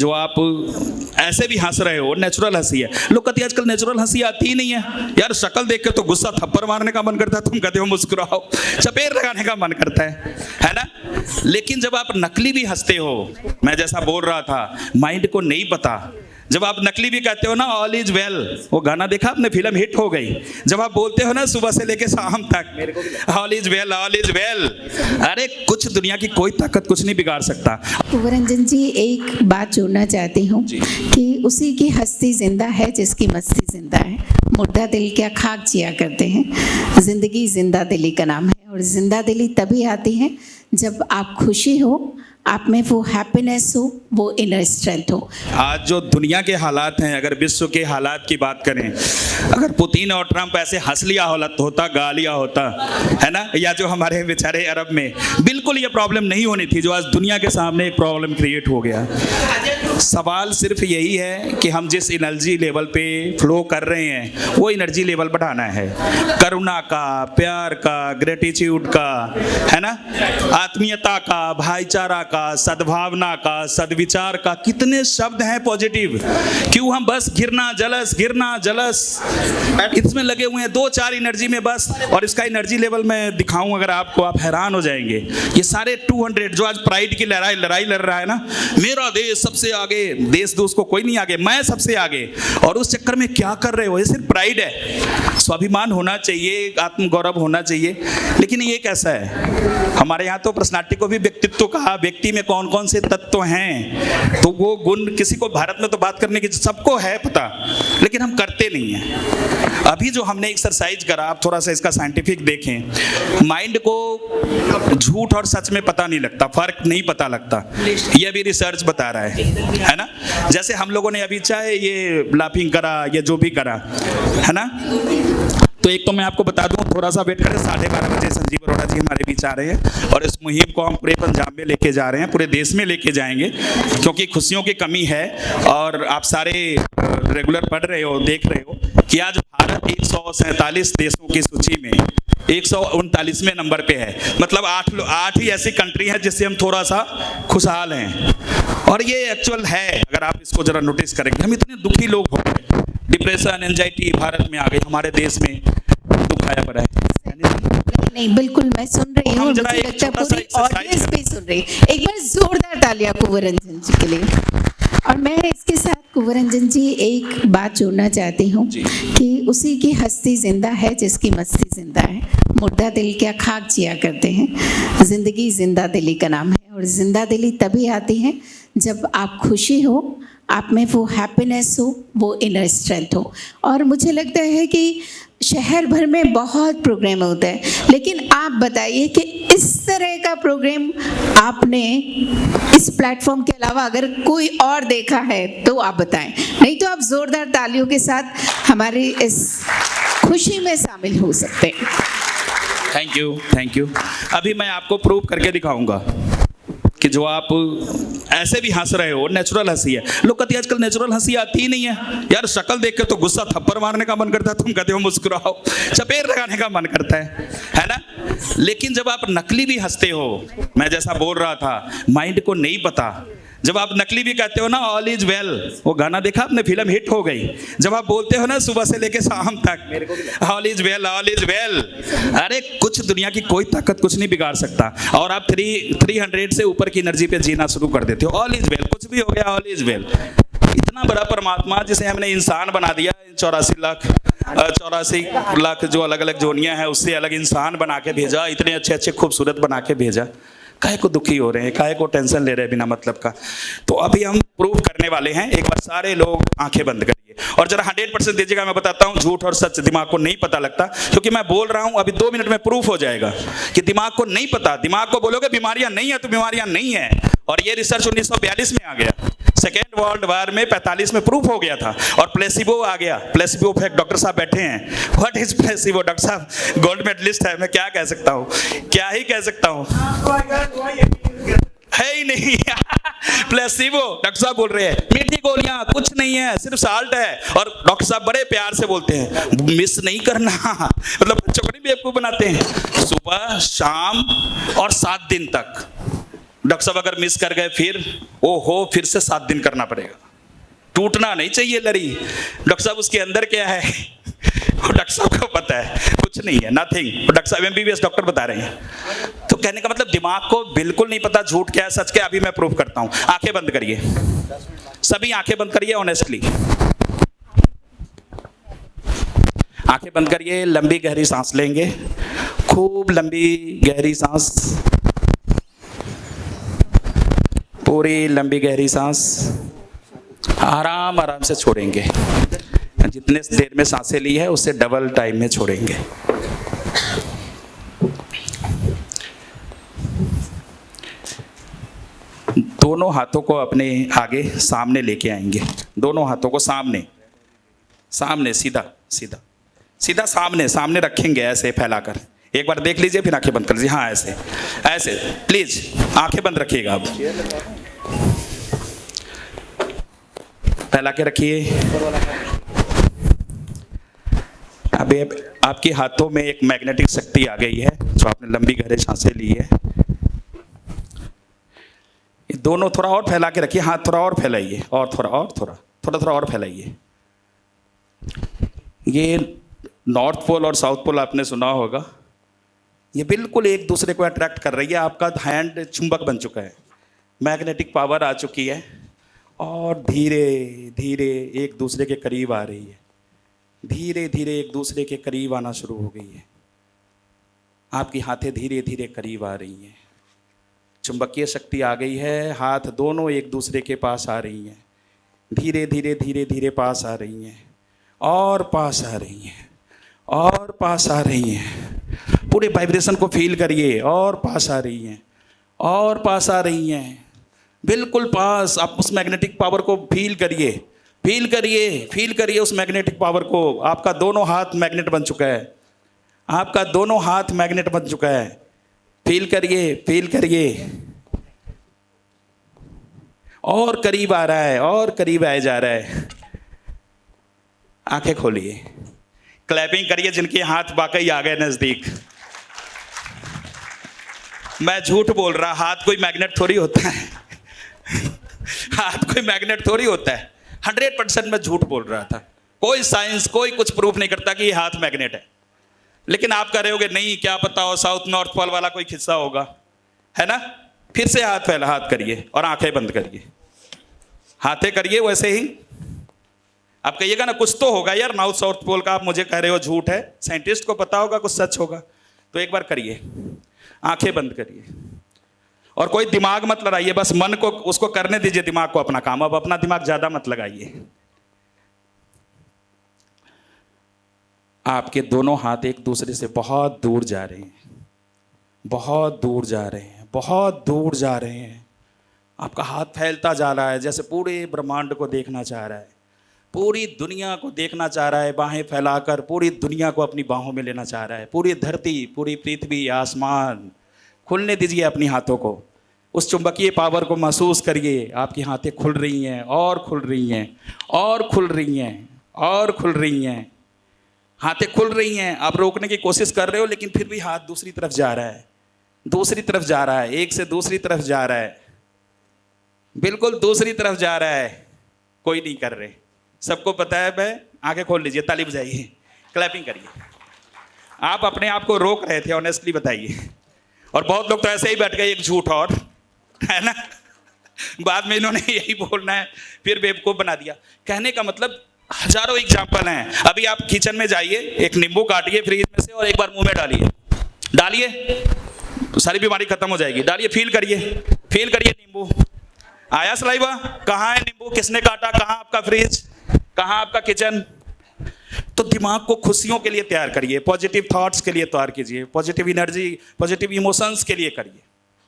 जो आप ऐसे भी हंस रहे हो, नेचुरल हंसी है। लोग कहते हैं आजकल नेचुरल हंसी आती ही नहीं है यार, शक्ल देख के तो गुस्सा थप्पड़ मारने का मन करता है, तुम कहते हो मुस्कुराओ, चपेट लगाने का मन करता है ना। लेकिन जब आप नकली भी हंसते हो, मैं जैसा बोल रहा था, माइंड को नहीं पता। जब आप नकली भी कहते हो ना, ऑल इज वेल, वो गाना देखा आपने, फिल्म हिट हो गई। जब आप बोलते हो ना सुबह से लेके शाम तक, all is well, all is well, अरे कुछ दुनिया की कोई ताकत कुछ नहीं बिगाड़ सकता। कुंवरंजन जी, एक बात जोड़ना चाहती हूँ कि उसी की हस्ती जिंदा है जिसकी मस्ती जिंदा है। मुर्दा दिल क्या खाक जिया करते हैं, जिंदगी जिंदा दिली का नाम है। और जिंदा दिली तभी आती है जब आप खुशी हो, आप में वो हैप्पीनेस हो, वो इनर स्ट्रेंथ हो। आज जो दुनिया के हालात हैं, अगर विश्व के हालात की बात करें, अगर पुतिन और ट्रंप ऐसे हंस लिया होता, गा लिया होता, है ना, या जो हमारे बेचारे अरब में, बिल्कुल ये प्रॉब्लम नहीं होनी थी जो आज दुनिया के सामने एक प्रॉब्लम क्रिएट हो गया। सवाल सिर्फ यही है कि हम जिस एनर्जी लेवल पे फ्लो कर रहे हैं वो एनर्जी लेवल बढ़ाना है। करुणा का, प्यार का, ग्रेटिट्यूड का, है ना, आत्मीयता का, भाईचारा का, सद्भावना का, सद्विचार का, कितने शब्द हैं पॉजिटिव। क्यों हम बस गिरना जलस इसमें लगे हुए हैं, 2-4 एनर्जी में बस। और इसका एनर्जी लेवल मैं दिखाऊं अगर आपको, आप हैरान हो जाएंगे। ये सारे 200 जो आज प्राइड की लड़ाई लड़ रहा है ना, मेरा देश सबसे आगे, देश दोस्त को कोई नहीं आगे, मैं सबसे आगे, और उस चक्कर में क्या कर रहे हो? ये सिर्फ प्राइड है। स्वाभिमान होना चाहिए, आत्मगौरव होना चाहिए, लेकिन ये कैसा है? हमारे यहाँ तो पर्सनालिटी को भी व्यक्तित्व कहा, व्यक्ति में कौन कौन से तत्व हैं, तो वो गुण किसी को भारत में तो बात करने की सबको है पता, लेकिन हम करते नहीं हैं। अभी जो हमने एक्सरसाइज करा, आप थोड़ा सा इसका साइंटिफिक देखें, माइंड को झूठ और सच में पता नहीं लगता, फर्क नहीं पता लगता, ये अभी रिसर्च बता रहा है ना। जैसे हम लोगों ने अभी चाहे ये लाफिंग करा या जो भी करा, है ना, तो एक तो मैं आपको बता दूं, थोड़ा सा वेट करें, 12:30 बजे संजीव अरोड़ा जी हमारे बीच आ रहे हैं, और इस मुहिम को हम पूरे पंजाब में लेके जा रहे हैं, पूरे देश में लेके जाएंगे, क्योंककि खुशियों की कमी है। और आप सारे रेगुलर पढ़ रहे हो, देख रहे हो कि आज भारत 147 देशों की सूची में 139वें नंबर पे है। मतलब 8 ही ऐसी कंट्री है जिससे हम थोड़ा सा खुशहाल हैं। और ये एक्चुअल है, अगर आप इसको जरा नोटिस करेंगे। हम इतने दुखी लोग हो गए, डिप्रेशन, एंजाइटी भारत में आ गई, हमारे देश में दुख आया पड़ा है। नहीं, बिल्कुल मैं सुन रही हूँ, मुझे लगता है पूरी ऑडियंस भी सुन रही है। एक बार जोरदार तालियां कुंवरंजन जी के लिए। और मैं इसके साथ कुंवरंजन जी एक बात जोड़ना चाहती हूँ कि उसी की हस्ती जिंदा है जिसकी मस्ती जिंदा है। मुर्दा दिल क्या खाक जिया करते हैं, जिंदगी जिंदा दिली का नाम है। और जिंदा दिली तभी आती है जब आप खुशी हो, आप में वो हैप्पीनेस हो, वो इनर स्ट्रेंथ हो। और मुझे लगता है कि शहर भर में बहुत प्रोग्राम होता है, लेकिन आप बताइए कि इस तरह का प्रोग्राम आपने इस प्लेटफॉर्म के अलावा अगर कोई और देखा है तो आप बताएं, नहीं तो आप जोरदार तालियों के साथ हमारी इस खुशी में शामिल हो सकते हैं। Thank you. अभी मैं आपको प्रूव करके दिखाऊंगा कि जो आप ऐसे भी हंस रहे हो, नेचुरल हंसी है। लोग कहते हैं आजकल नेचुरल हंसी आती ही नहीं है यार, शक्ल देख के तो गुस्सा थप्पड़ मारने का मन करता है, तुम कहते हो मुस्कुराओ, चपेट लगाने का मन करता है ना। लेकिन जब आप नकली भी हंसते हो, मैं जैसा बोल रहा था, माइंड को नहीं पता। जब आप नकली भी कहते हो ना, ऑल इज वेल, वो गाना देखा आपने, फिल्म हिट हो गई। जब आप बोलते हो ना सुबह से लेके शाम तक, all is well, all is well, अरे कुछ दुनिया की कोई ताकत कुछ नहीं बिगाड़ सकता। और आप 300 से ऊपर की एनर्जी पे जीना शुरू कर देते हो। ऑल इज वेल, कुछ भी हो गया, ऑल इज वेल। इतना बड़ा परमात्मा जिसे हमने इंसान बना दिया, 84 लाख जो अलग अलग जोनियां हैं, उससे अलग इंसान बना के भेजा, इतने अच्छे खूबसूरत बना के भेजा। काहे को दुखी हो रहे हैं, काहे को टेंशन ले रहे हैं बिना मतलब का। तो अभी हम प्रूव करने वाले हैं। एक बार सारे लोग आंखें बंद करिए और जरा 100% दीजिएगा। मैं बताता हूँ, झूठ और सच दिमाग को नहीं पता लगता, क्योंकि मैं बोल रहा हूँ, अभी 2 मिनट में प्रूफ हो जाएगा कि दिमाग को नहीं पता। दिमाग को बोलोगे बीमारियां नहीं है तो बीमारियां नहीं है। और ये रिसर्च 1942 में आ गया, सेकेंड वर्ल्ड वॉर में 45 में प्रूफ हो गया था। और प्लेसिबो आ गया, प्लेसिबो इफेक्ट। डॉक्टर साहब बैठे हैं, व्हाट इज प्लेसिबो? डॉक्टर साहब गोल्ड मेडलिस्ट है, मैं क्या कह सकता हूँ, क्या ही कह सकता हूँ, है ही नहीं। प्लेसिबो, डॉक्टर साहब बोल रहे हैं मीठी गोलियां, कुछ नहीं है, सिर्फ साल्ट है। और डॉक्टर साहब बड़े प्यार से बोलते हैं मिस नहीं करना, मतलब बच्चों को नहीं बेवकूफ बनाते हैं। सुबह, शाम और 7 दिन तक डॉक्टर साहब अगर मिस कर गए फिर फिर से 7 दिन करना पड़ेगा। टूटना नहीं चाहिए लड़ी। डॉक्टर साहब उसके अंदर क्या है वो डॉक्टर साहब को पता है, कुछ नहीं है, नथिंग। डॉक्टर साहब MBBS डॉक्टर बता रहे हैं। तो कहने का मतलब दिमाग को बिल्कुल नहीं पता झूठ क्या है सच क्या। अभी मैं प्रूव करता हूं। आंखें बंद करिए, सभी आंखें बंद करिए ऑनेस्टली। आंखें बंद करिए, लंबी गहरी सांस लेंगे, खूब लंबी गहरी सांस, पूरी लंबी गहरी सांस, आराम आराम से छोड़ेंगे। जितने देर में सांसें ली है उससे डबल टाइम में छोड़ेंगे। दोनों हाथों को अपने आगे सामने लेके आएंगे, दोनों हाथों को सामने सामने सीधा सीधा सीधा सामने सामने रखेंगे, ऐसे फैलाकर। एक बार देख लीजिए फिर आंखें बंद कर लीजिए। हाँ ऐसे ऐसे, प्लीज आंखें बंद रखिएगा। आप फैला के रखिए। अभी आपके हाथों में एक मैग्नेटिक शक्ति आ गई है जो आपने लंबी गहरी सांसें ली है। ये दोनों थोड़ा और फैला के रखिए, हाथ थोड़ा और फैलाइए, और थोड़ा और फैलाइए। ये नॉर्थ पोल और साउथ पोल आपने सुना होगा, ये बिल्कुल एक दूसरे को अट्रैक्ट कर रही है। आपका हैंड चुंबक बन चुका है, मैग्नेटिक पावर आ चुकी है और धीरे धीरे एक दूसरे के करीब आ रही है, धीरे धीरे एक दूसरे के करीब आना शुरू हो गई है। आपकी हाथें धीरे धीरे करीब आ रही हैं, चुंबकीय शक्ति आ गई है, हाथ दोनों एक दूसरे के पास आ रही हैं, धीरे धीरे धीरे धीरे पास आ रही हैं और पास आ रही हैं और पास आ रही हैं। पूरे वाइब्रेशन को फील करिए, और पास आ रही हैं और पास आ रही हैं, बिल्कुल पास। आप उस मैग्नेटिक पावर को फील करिए, फील करिए, फील करिए उस मैग्नेटिक पावर को। आपका दोनों हाथ मैग्नेट बन चुका है, आपका दोनों हाथ मैग्नेट बन चुका है। फील करिए, फील करिए, और करीब आ रहा है और करीब आए जा रहा है। आंखें खोलिए, क्लैपिंग करिए जिनके हाथ वाकई आ गए नजदीक। मैं झूठ बोल रहा, हाथ कोई मैग्नेट थोड़ी होता है हाथ कोई मैग्नेट थोड़ी होता है। 100% मैं झूठ बोल रहा था। कोई साइंस कोई कुछ प्रूफ नहीं करता कि ये हाथ मैग्नेट है। लेकिन आप कह रहे होगे नहीं, क्या पता हो साउथ नॉर्थ पोल वाला कोई किस्सा होगा, है ना। फिर से हाथ फैला, हाथ करिए और आंखें बंद करिए, हाथे करिए वैसे ही। आप कहिएगा ना कुछ तो होगा यार नॉर्थ साउथ पोल का, आप मुझे कह रहे हो झूठ है, साइंटिस्ट को पता होगा कुछ सच होगा। तो एक बार करिए, आंखें बंद करिए और कोई दिमाग मत लगाइए, बस मन को उसको करने दीजिए, दिमाग को अपना काम। अब अपना दिमाग ज्यादा मत लगाइए। आपके दोनों हाथ एक दूसरे से बहुत दूर जा रहे हैं, बहुत दूर जा रहे हैं, बहुत दूर जा रहे हैं। आपका हाथ फैलता जा रहा है, जैसे पूरे ब्रह्मांड को देखना चाह रहा है, पूरी दुनिया को देखना चाह रहा है। बाहें फैलाकर पूरी दुनिया को अपनी बाहों में लेना चाह रहा है। पूरी धरती, पूरी पृथ्वी, आसमान, खुलने दीजिए अपनी हाथों को। उस चुंबकीय पावर को महसूस करिए। आपकी हाथें खुल रही हैं और खुल रही हैं और खुल रही हैं और खुल रही हैं। हाथें खुल रही हैं। आप रोकने की कोशिश कर रहे हो लेकिन फिर भी हाथ दूसरी तरफ जा रहा है, दूसरी तरफ जा रहा है, एक से दूसरी तरफ जा रहा है, बिल्कुल दूसरी तरफ जा रहा है। कोई नहीं कर रहे, सबको पता है। मैं आंखें खोल लीजिए, ताली बजाइए, क्लैपिंग करिए। आप अपने आप को रोक रहे थे, ऑनेस्टली बताइए। और बहुत लोग तो ऐसे ही बैठ गए, एक झूठ और, है ना। बाद में इन्होंने यही बोलना है, फिर बेवकूफ़ बना दिया। कहने का मतलब हजारों एग्जाम्पल हैं। अभी आप किचन में जाइए, एक नींबू काटिए फ्रीज में से और एक बार मुंह में डालिए, डालिए तो सारी बीमारी खत्म हो जाएगी। डालिए, फील करिए, फील करिए। नींबू आया सलाइवा, कहाँ है नींबू, किसने काटा, कहाँ आपका फ्रिज, कहाँ आपका किचन। तो दिमाग को खुशियों के लिए तैयार करिए, पॉजिटिव थॉट्स के लिए तैयार कीजिए, पॉजिटिव एनर्जी, पॉजिटिव इमोशंस के लिए करिए।